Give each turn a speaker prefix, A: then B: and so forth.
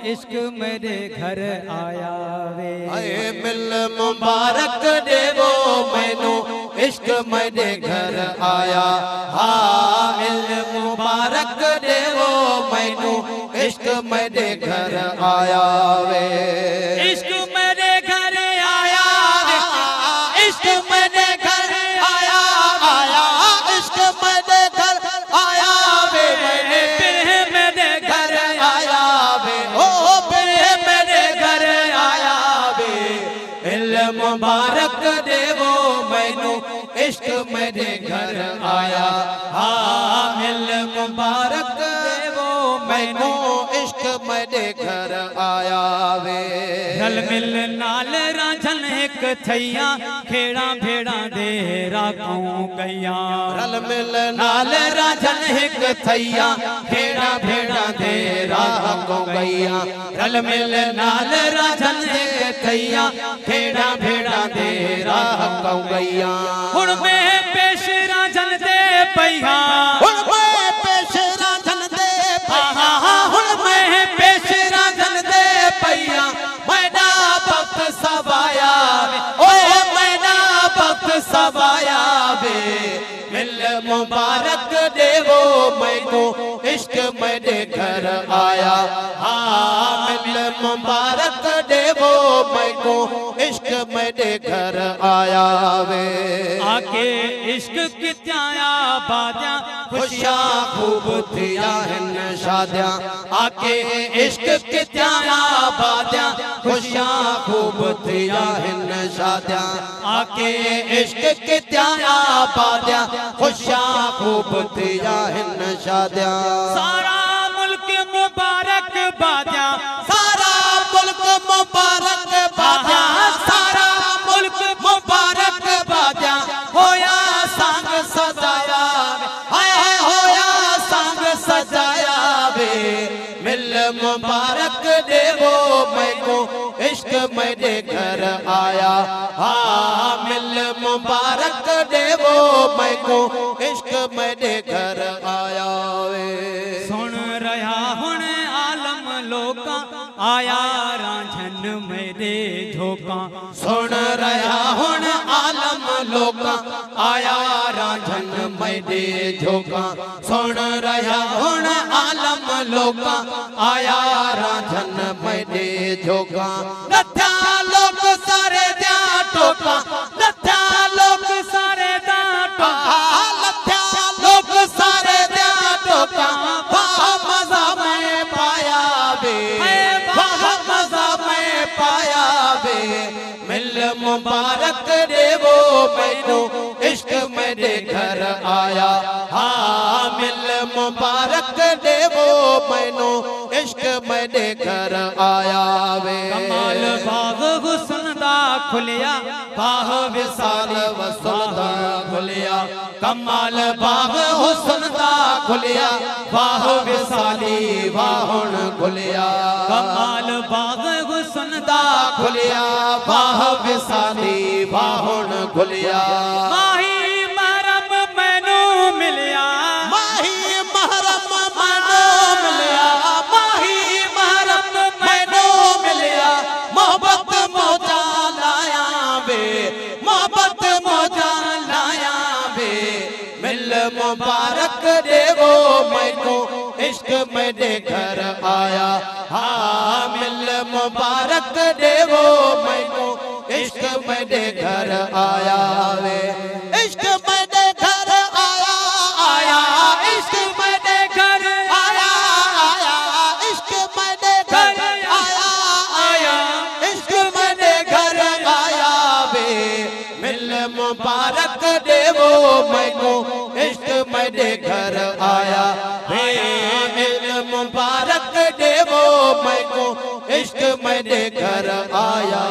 A: इश्क मेरे घर आया वे।
B: आए मिल मुबारक देवो मैनू इश्क मेरे घर आया। हाँ मिल मुबारक देवो मैनू इश्क मेरे घर आया वे।
A: इश्क मेरे घर आया वे,
B: इश्क मेरे घर आया आया, इश्क मेरे घर आया वे।
A: मेरे घर
B: आया वे, ओ मेरे घर आया वे। मिल मुबारक देवो मैनू इश्क मेरे घर आया। हाँ मिल मुबारक देवो मैनू इश्क मेरे घर आया वे।
A: रल मिल नाल रांझन एक थैया, खेड़ा भेड़ा दे राखूं गैया।
B: रल मिल नाल रांझन एक थैया, खेड़ा भेड़ा दे राखूं गैया। रल मिल नाल रांझन एक थैया, खेड़ा भेड़ा दे राखूं गैया।
A: हुण मैं पेश रांझन दे पैया,
B: हुण मैं पेश रांझन दे पैया, हुण मैं पेश रांझन दे पैया। मैना वक्त सवाया वे, ओए मैना वक्त सवाया वे। मिल मुबारक देवो मैनू इश्क मेरे घर आया। हाँ मिल मुबारक देवो मैनू इश्क मेरे घर आया वे।
A: आके इश्क कित्या बाद्या,
B: खुशियां खूब थिया हिन शादियां। आके इश्क कित्या बाद्या, खुशियां खूब थिया हिन शादियां। आके इश्क कित्या बाद्या, खुशियां खूब थिया हिन शादियां।
A: सारा मुल्क मुबारक बाद्या,
B: सारा मुल्क मुबारक बाद्या, सारा मुल्क मुबारक बाद्या। होया संग सजाया वे, हाय हाय होया संग सजाया वे। मिल मुबारक देवो मैनू इश्क मेरे घर आया। हाँ मिल मुबारक देवो मैनू इश्क मेरे घर आया वे।
A: सुन रहा हुण आलम लोका, आया रांझन मेरे झोंका।
B: सुन रहा हुण आलम लोका, आया रांझन मेरे झोंका। सुन रहा हुण आलम लोका, आया रांझन मेरे झोंका। नथा लोग सारे द्या टोका, नथा लोग सारे दा टोका, नथा लोग सारे द्या टोका। वाह मजा मैं पाया वे, वाह मजा मैं पाया वे। मिल मुबारक देवो मैनू इश्क मेरे घर आया। हाँ मिल मुबारक देवो मैनू इश्क मेरे घर आया वे।
A: कमाल बाग हुस्न दा खुलिया, बाह
B: विसाल वसल दा खुलिया। कमाल बाग हुस्न दा खुलिया, वाह विसाली वाहुण खुलिया।
A: कमाल बाग हुस्न दा
B: खुलिया, वाह विसाली वाहुण खुलिया।
A: माही महरम मैनू मिलिया,
B: माही महरम मैनू मिलिया, माही महरम मैनू मिलिया। मोहब्बत मौजा लाया वे, मोहब्बत मौजा लाया वे। मिल मुबारक देवो मैनू इश्क मेरे घर आया। हाँ मिल मुबारक देवो मैनू इश्क मेरे घर आया वे। इश्क मेरे घर आया आया, इश्क मेरे घर आया आया, इश्क मेरे घर आया आया, इश्क मेरे घर आया वे। मिल मुबारक देवो मैनू इश्क मेरे घर आया वे। मिल मुबारक देवो मैनू इश्क मेरे घर आया।